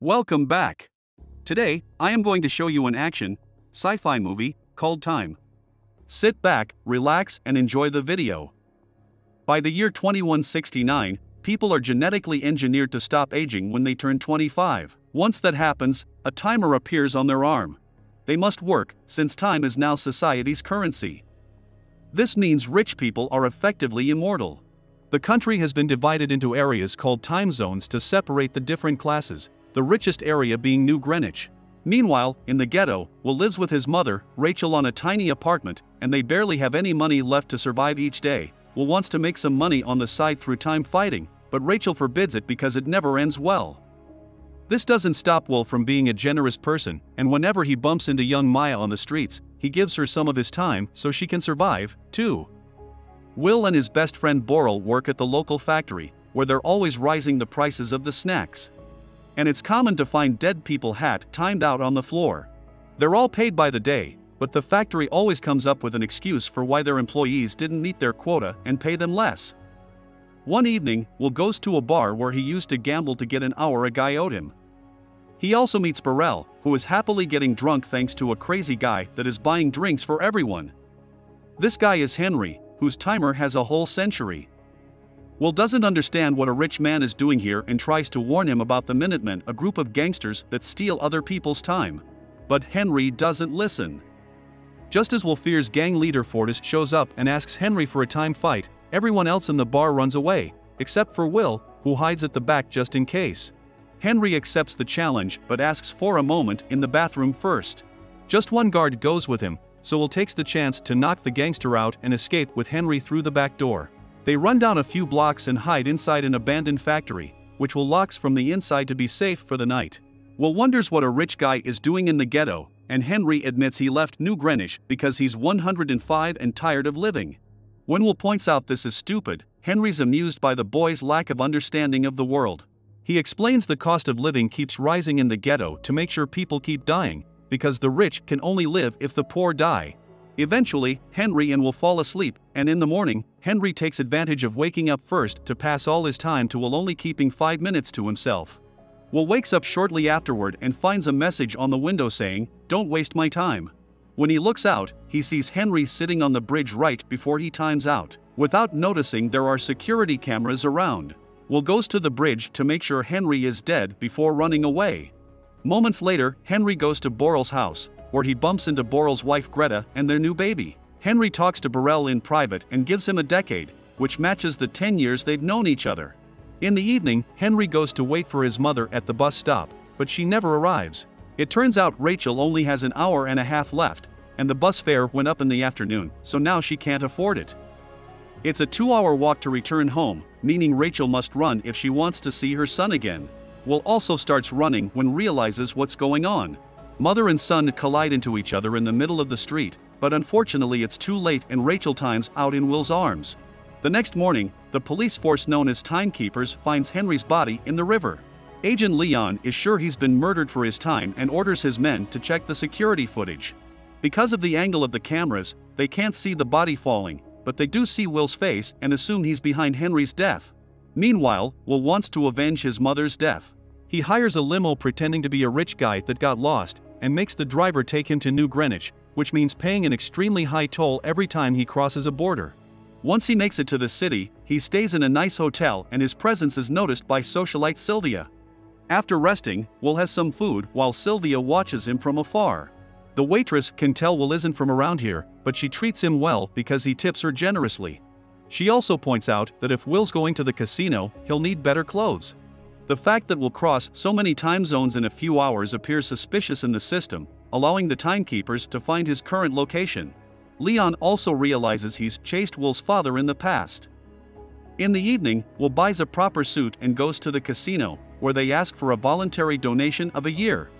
Welcome back. Today, I am going to show you an action, sci-fi movie called Time. Sit back, relax, and enjoy the video. By the year 2169, people are genetically engineered to stop aging when they turn 25. Once that happens, a timer appears on their arm. They must work, since time is now society's currency. This means rich people are effectively immortal. The country has been divided into areas called time zones to separate the different classes, the richest area being New Greenwich. Meanwhile, in the ghetto, Will lives with his mother, Rachel, on a tiny apartment, and they barely have any money left to survive each day. Will wants to make some money on the side through time fighting, but Rachel forbids it because it never ends well. This doesn't stop Will from being a generous person, and whenever he bumps into young Maya on the streets, he gives her some of his time so she can survive, too. Will and his best friend Boral work at the local factory, where they're always rising the prices of the snacks. And it's common to find dead people timed out on the floor. They're all paid by the day, but the factory always comes up with an excuse for why their employees didn't meet their quota and pay them less. One evening, Will goes to a bar where he used to gamble to get an hour a guy owed him. He also meets Burrell, who is happily getting drunk thanks to a crazy guy that is buying drinks for everyone. This guy is Henry, whose timer has a whole century. Will doesn't understand what a rich man is doing here and tries to warn him about the Minutemen, a group of gangsters that steal other people's time. But Henry doesn't listen. Just as Will fears gang leader Fortis shows up and asks Henry for a time fight, everyone else in the bar runs away, except for Will, who hides at the back just in case. Henry accepts the challenge but asks for a moment in the bathroom first. Just one guard goes with him, so Will takes the chance to knock the gangster out and escape with Henry through the back door. They run down a few blocks and hide inside an abandoned factory, which Will locks from the inside to be safe for the night. Will wonders what a rich guy is doing in the ghetto, and Henry admits he left New Greenwich because he's 105 and tired of living. When Will points out this is stupid, Henry's amused by the boy's lack of understanding of the world. He explains the cost of living keeps rising in the ghetto to make sure people keep dying, because the rich can only live if the poor die. Eventually, Henry and Will fall asleep, and in the morning, Henry takes advantage of waking up first to pass all his time to Will, only keeping 5 minutes to himself. Will wakes up shortly afterward and finds a message on the window saying, "Don't waste my time." When he looks out, he sees Henry sitting on the bridge right before he times out. Without noticing there are security cameras around, Will goes to the bridge to make sure Henry is dead before running away. Moments later, Henry goes to Boral's house, where he bumps into Boral's wife Greta and their new baby. Henry talks to Burrell in private and gives him a decade, which matches the 10 years they've known each other. In the evening, Henry goes to wait for his mother at the bus stop, but she never arrives. It turns out Rachel only has an hour and a half left, and the bus fare went up in the afternoon, so now she can't afford it. It's a 2-hour walk to return home, meaning Rachel must run if she wants to see her son again. Will also starts running when realizes what's going on. Mother and son collide into each other in the middle of the street, but unfortunately it's too late and Rachel times out in Will's arms. The next morning, the police force known as Timekeepers finds Henry's body in the river. Agent Leon is sure he's been murdered for his time and orders his men to check the security footage. Because of the angle of the cameras, they can't see the body falling, but they do see Will's face and assume he's behind Henry's death. Meanwhile, Will wants to avenge his mother's death. He hires a limo pretending to be a rich guy that got lost, and makes the driver take him to New Greenwich, which means paying an extremely high toll every time he crosses a border. Once he makes it to the city, he stays in a nice hotel and his presence is noticed by socialite Sylvia. After resting, Will has some food while Sylvia watches him from afar. The waitress can tell Will isn't from around here, but she treats him well because he tips her generously. She also points out that if Will's going to the casino, he'll need better clothes. The fact that Will cross so many time zones in a few hours appears suspicious in the system, allowing the timekeepers to find his current location. Leon also realizes he's chased Will's father in the past. In the evening, Will buys a proper suit and goes to the casino, where they ask for a voluntary donation of a year.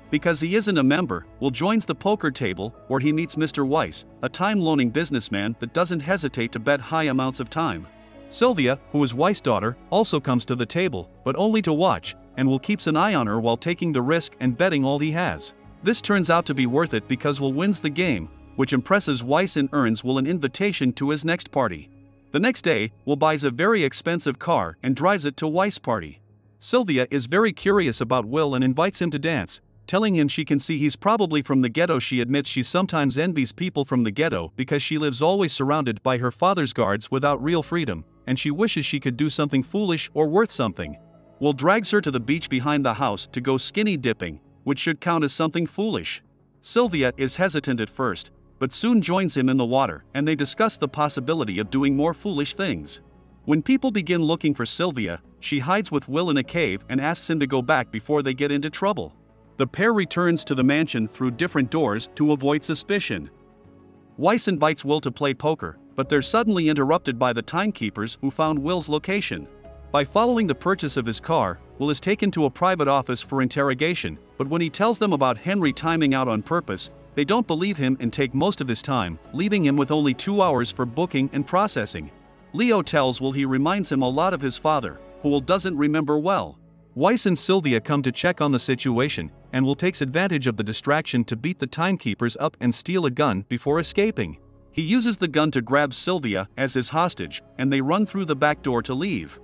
Because he isn't a member, Will joins the poker table, where he meets Mr. Weiss, a time-loaning businessman that doesn't hesitate to bet high amounts of time. Sylvia, who is Weiss' daughter, also comes to the table, but only to watch, and Will keeps an eye on her while taking the risk and betting all he has. This turns out to be worth it because Will wins the game, which impresses Weiss and earns Will an invitation to his next party. The next day, Will buys a very expensive car and drives it to Weiss' party. Sylvia is very curious about Will and invites him to dance, telling him she can see he's probably from the ghetto. She admits she sometimes envies people from the ghetto because she lives always surrounded by her father's guards without real freedom, and she wishes she could do something foolish or worth something. Will drags her to the beach behind the house to go skinny dipping, which should count as something foolish. Sylvia is hesitant at first, but soon joins him in the water and they discuss the possibility of doing more foolish things. When people begin looking for Sylvia, she hides with Will in a cave and asks him to go back before they get into trouble. The pair returns to the mansion through different doors to avoid suspicion. Weiss invites Will to play poker, but they're suddenly interrupted by the timekeepers who found Will's location. By following the purchase of his car, Will is taken to a private office for interrogation, but when he tells them about Henry timing out on purpose, they don't believe him and take most of his time, leaving him with only 2 hours for booking and processing. Leo tells Will he reminds him a lot of his father, who Will doesn't remember well. Weiss and Sylvia come to check on the situation, and Will takes advantage of the distraction to beat the timekeepers up and steal a gun before escaping. He uses the gun to grab Sylvia as his hostage, and they run through the back door to leave.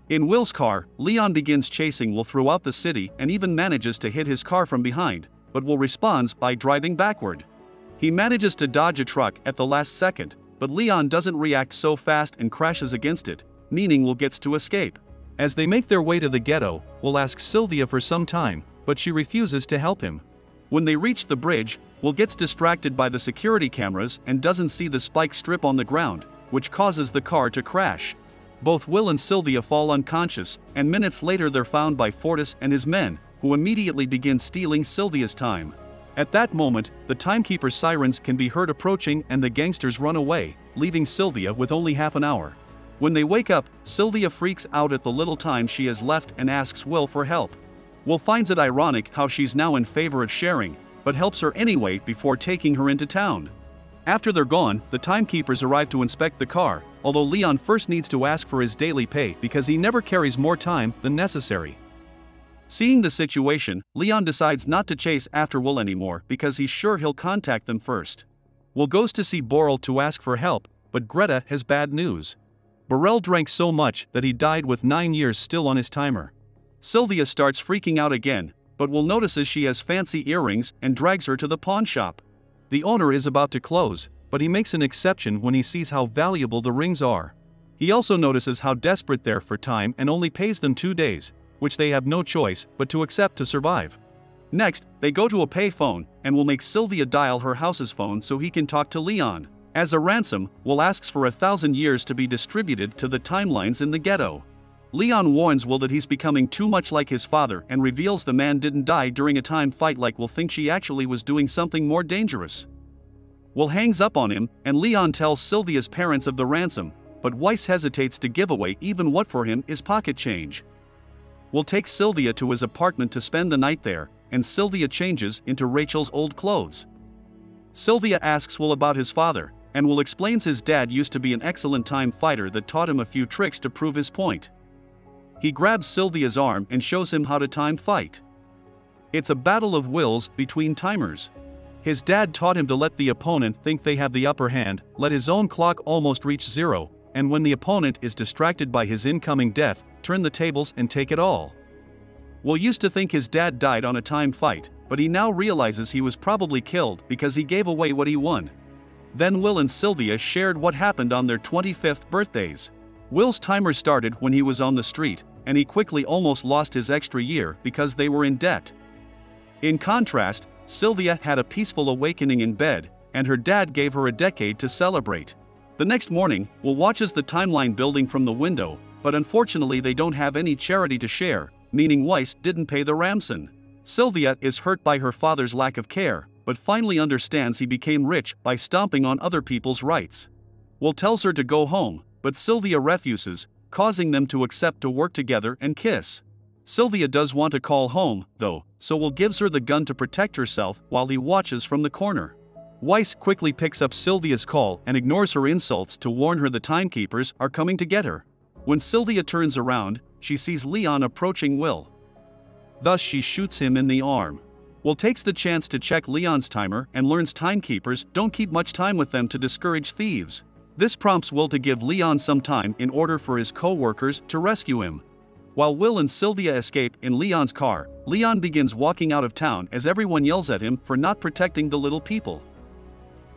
In Will's car, Leon begins chasing Will throughout the city and even manages to hit his car from behind, but Will responds by driving backward. He manages to dodge a truck at the last second, but Leon doesn't react so fast and crashes against it, meaning Will gets to escape. As they make their way to the ghetto, Will asks Sylvia for some time, but she refuses to help him. When they reach the bridge, Will gets distracted by the security cameras and doesn't see the spike strip on the ground, which causes the car to crash. Both Will and Sylvia fall unconscious, and minutes later they're found by Fortis and his men, who immediately begin stealing Sylvia's time. At that moment, the timekeeper's sirens can be heard approaching and the gangsters run away, leaving Sylvia with only half an hour. When they wake up, Sylvia freaks out at the little time she has left and asks Will for help. Will finds it ironic how she's now in favor of sharing, but helps her anyway before taking her into town. After they're gone, the timekeepers arrive to inspect the car, although Leon first needs to ask for his daily pay because he never carries more time than necessary. Seeing the situation, Leon decides not to chase after Will anymore because he's sure he'll contact them first. Will goes to see Borrell to ask for help, but Greta has bad news. Borrell drank so much that he died with 9 years still on his timer. Sylvia starts freaking out again, but Will notices she has fancy earrings and drags her to the pawn shop. The owner is about to close, but he makes an exception when he sees how valuable the rings are. He also notices how desperate they're for time and only pays them 2 days, which they have no choice but to accept to survive. Next, they go to a payphone and Will make Sylvia dial her house's phone so he can talk to Leon. As a ransom, Will asks for 1,000 years to be distributed to the timelines in the ghetto. Leon warns Will that he's becoming too much like his father and reveals the man didn't die during a time fight like Will thinks she actually was doing something more dangerous. Will hangs up on him and Leon tells Sylvia's parents of the ransom, but Weiss hesitates to give away even what for him is pocket change. Will takes Sylvia to his apartment to spend the night there, and Sylvia changes into Rachel's old clothes. Sylvia asks Will about his father, and Will explains his dad used to be an excellent time fighter that taught him a few tricks to prove his point. He grabs Sylvia's arm and shows him how to time fight. It's a battle of wills between timers. His dad taught him to let the opponent think they have the upper hand, let his own clock almost reach zero, and when the opponent is distracted by his incoming death, turn the tables and take it all. Will used to think his dad died on a time fight, but he now realizes he was probably killed because he gave away what he won. Then Will and Sylvia shared what happened on their 25th birthdays. Will's timer started when he was on the street, and he quickly almost lost his extra year because they were in debt. In contrast, Sylvia had a peaceful awakening in bed, and her dad gave her a decade to celebrate. The next morning, Will watches the timeline building from the window, but unfortunately they don't have any charity to share, meaning Weiss didn't pay the ransom. Sylvia is hurt by her father's lack of care, but finally understands he became rich by stomping on other people's rights. Will tells her to go home, but Sylvia refuses, causing them to accept to work together and kiss. Sylvia does want to call home, though, so Will gives her the gun to protect herself while he watches from the corner. Weiss quickly picks up Sylvia's call and ignores her insults to warn her the timekeepers are coming to get her. When Sylvia turns around, she sees Leon approaching Will. Thus she shoots him in the arm. Will takes the chance to check Leon's timer and learns timekeepers don't keep much time with them to discourage thieves. This prompts Will to give Leon some time in order for his co-workers to rescue him. While Will and Sylvia escape in Leon's car, Leon begins walking out of town as everyone yells at him for not protecting the little people.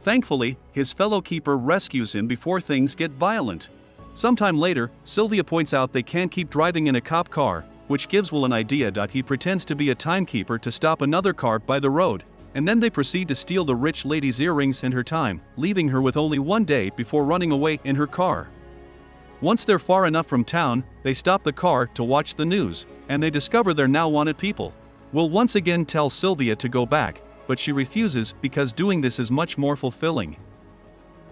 Thankfully, his fellow keeper rescues him before things get violent. Sometime later, Sylvia points out they can't keep driving in a cop car, which gives Will an idea. He pretends to be a timekeeper to stop another car by the road, and then they proceed to steal the rich lady's earrings and her time, leaving her with only 1 day before running away in her car. Once they're far enough from town, they stop the car to watch the news, and they discover they're now wanted people. Will once again tell Sylvia to go back, but she refuses because doing this is much more fulfilling.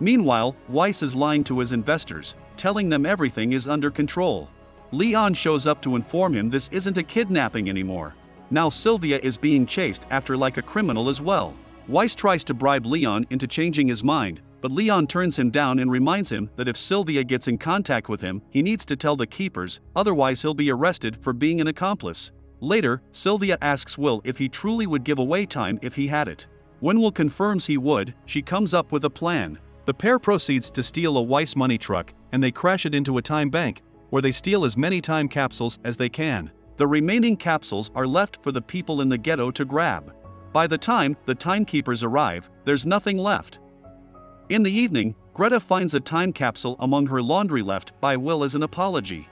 Meanwhile, Weiss is lying to his investors, telling them everything is under control. Leon shows up to inform him this isn't a kidnapping anymore. Now Sylvia is being chased after like a criminal as well. Weiss tries to bribe Leon into changing his mind, but Leon turns him down and reminds him that if Sylvia gets in contact with him, he needs to tell the keepers, otherwise he'll be arrested for being an accomplice. Later, Sylvia asks Will if he truly would give away time if he had it. When Will confirms he would, she comes up with a plan. The pair proceeds to steal a Weiss money truck, and they crash it into a time bank, where they steal as many time capsules as they can. The remaining capsules are left for the people in the ghetto to grab. By the time the timekeepers arrive, there's nothing left. In the evening, Greta finds a time capsule among her laundry left by Will as an apology.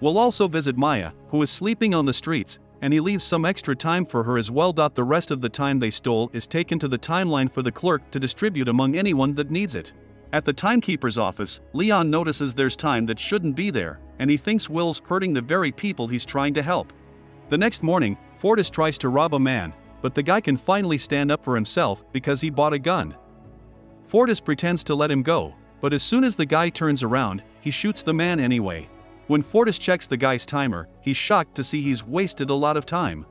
Will also visit Maya, who is sleeping on the streets, and he leaves some extra time for her as well. The rest of the time they stole is taken to the timeline for the clerk to distribute among anyone that needs it. At the timekeeper's office, Leon notices there's time that shouldn't be there, and he thinks Will's hurting the very people he's trying to help. The next morning, Fortis tries to rob a man, but the guy can finally stand up for himself because he bought a gun. Fortis pretends to let him go, but as soon as the guy turns around, he shoots the man anyway. When Fortis checks the guy's timer, he's shocked to see he's wasted a lot of time.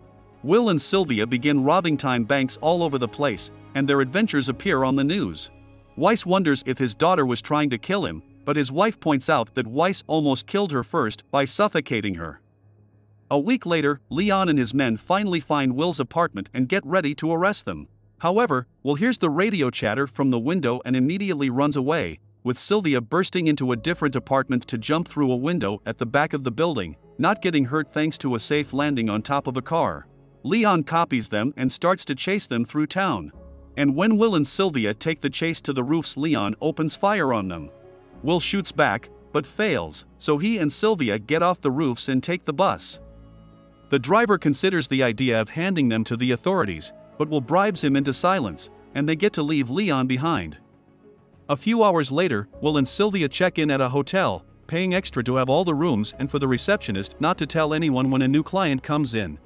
Will and Sylvia begin robbing time banks all over the place, and their adventures appear on the news. Weiss wonders if his daughter was trying to kill him, but his wife points out that Weiss almost killed her first by suffocating her. A week later, Leon and his men finally find Will's apartment and get ready to arrest them. However, Will hears the radio chatter from the window and immediately runs away, with Sylvia bursting into a different apartment to jump through a window at the back of the building, not getting hurt thanks to a safe landing on top of a car. Leon copies them and starts to chase them through town. And when Will and Sylvia take the chase to the roofs, Leon opens fire on them. Will shoots back, but fails, so he and Sylvia get off the roofs and take the bus. The driver considers the idea of handing them to the authorities, but Will bribes him into silence, and they get to leave Leon behind. A few hours later, Will and Sylvia check in at a hotel, paying extra to have all the rooms and for the receptionist not to tell anyone when a new client comes in.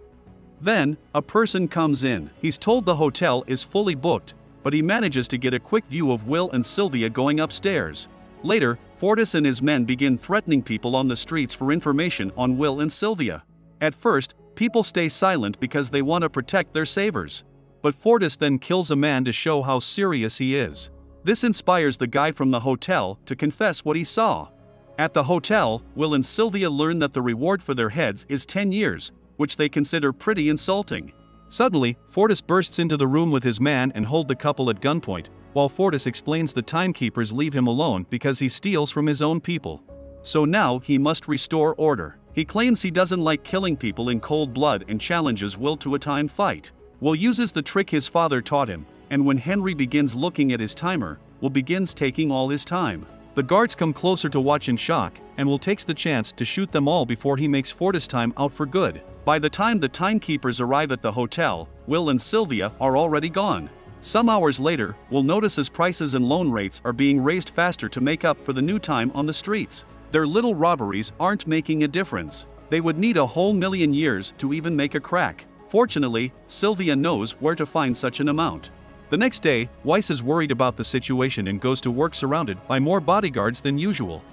Then, a person comes in. He's told the hotel is fully booked, but he manages to get a quick view of Will and Sylvia going upstairs. Later, Fortis and his men begin threatening people on the streets for information on Will and Sylvia. At first, people stay silent because they want to protect their savers. But Fortis then kills a man to show how serious he is. This inspires the guy from the hotel to confess what he saw. At the hotel, Will and Sylvia learn that the reward for their heads is 10 years, which they consider pretty insulting. Suddenly, Fortis bursts into the room with his man and holds the couple at gunpoint, while Fortis explains the timekeepers leave him alone because he steals from his own people. So now he must restore order. He claims he doesn't like killing people in cold blood and challenges Will to a time fight. Will uses the trick his father taught him, and when Henry begins looking at his timer, Will begins taking all his time. The guards come closer to watch in shock, and Will takes the chance to shoot them all before he makes Fortis time out for good. By the time the timekeepers arrive at the hotel, Will and Sylvia are already gone. Some hours later, Will notices prices and loan rates are being raised faster to make up for the new time on the streets. Their little robberies aren't making a difference. They would need a whole million years to even make a crack. Fortunately, Sylvia knows where to find such an amount. The next day, Weiss is worried about the situation and goes to work surrounded by more bodyguards than usual.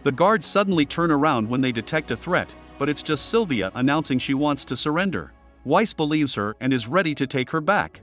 The guards suddenly turn around when they detect a threat, but it's just Sylvia announcing she wants to surrender. Weiss believes her and is ready to take her back.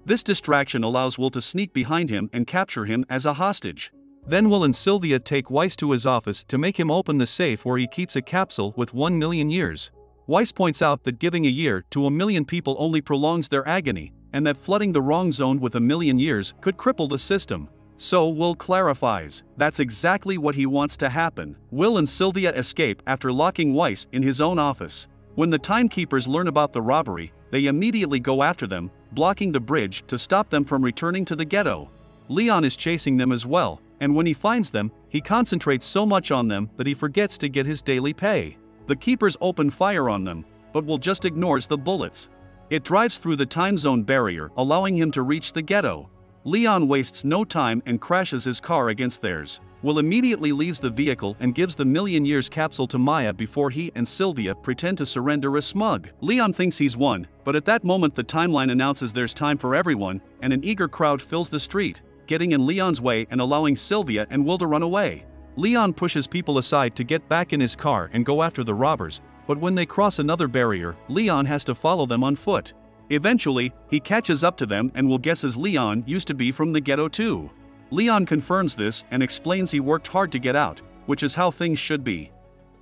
This distraction allows Will to sneak behind him and capture him as a hostage. Then Will and Sylvia take Weiss to his office to make him open the safe where he keeps a capsule with 1 million years. Weiss points out that giving a year to 1 million people only prolongs their agony, and that flooding the wrong zone with 1 million years could cripple the system. So Will clarifies, that's exactly what he wants to happen. Will and Sylvia escape after locking Weiss in his own office. When the timekeepers learn about the robbery, they immediately go after them, blocking the bridge to stop them from returning to the ghetto. Leon is chasing them as well, and when he finds them, he concentrates so much on them that he forgets to get his daily pay. The keepers open fire on them, but Will just ignores the bullets. It drives through the time zone barrier, allowing him to reach the ghetto. Leon wastes no time and crashes his car against theirs. Will immediately leaves the vehicle and gives the Million Years capsule to Maya before he and Sylvia pretend to surrender as smug. Leon thinks he's won, but at that moment the timeline announces there's time for everyone, and an eager crowd fills the street, getting in Leon's way and allowing Sylvia and Will to run away. Leon pushes people aside to get back in his car and go after the robbers, but when they cross another barrier, Leon has to follow them on foot. Eventually, he catches up to them and Will guesses Leon used to be from the ghetto too. Leon confirms this and explains he worked hard to get out, which is how things should be.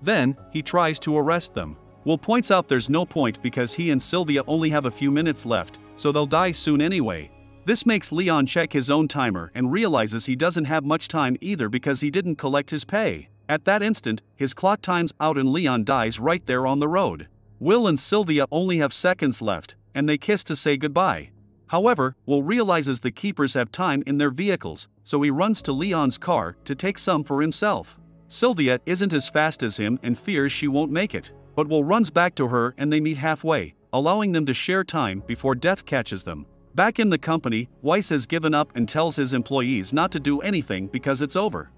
Then, he tries to arrest them. Will points out there's no point because he and Sylvia only have a few minutes left, so they'll die soon anyway. This makes Leon check his own timer and realizes he doesn't have much time either because he didn't collect his pay. At that instant, his clock times out and Leon dies right there on the road. Will and Sylvia only have seconds left, and they kiss to say goodbye. However, Will realizes the keepers have time in their vehicles, so he runs to Leon's car to take some for himself. Sylvia isn't as fast as him and fears she won't make it, but Will runs back to her and they meet halfway, allowing them to share time before death catches them. Back in the company, Weiss has given up and tells his employees not to do anything because it's over.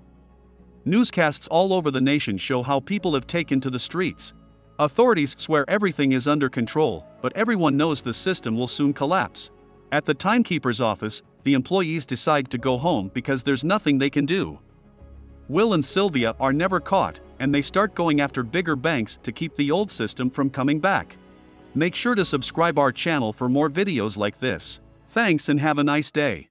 Newscasts all over the nation show how people have taken to the streets. Authorities swear everything is under control, but everyone knows the system will soon collapse. At the timekeeper's office, the employees decide to go home because there's nothing they can do. Will and Sylvia are never caught, and they start going after bigger banks to keep the old system from coming back. Make sure to subscribe our channel for more videos like this. Thanks and have a nice day.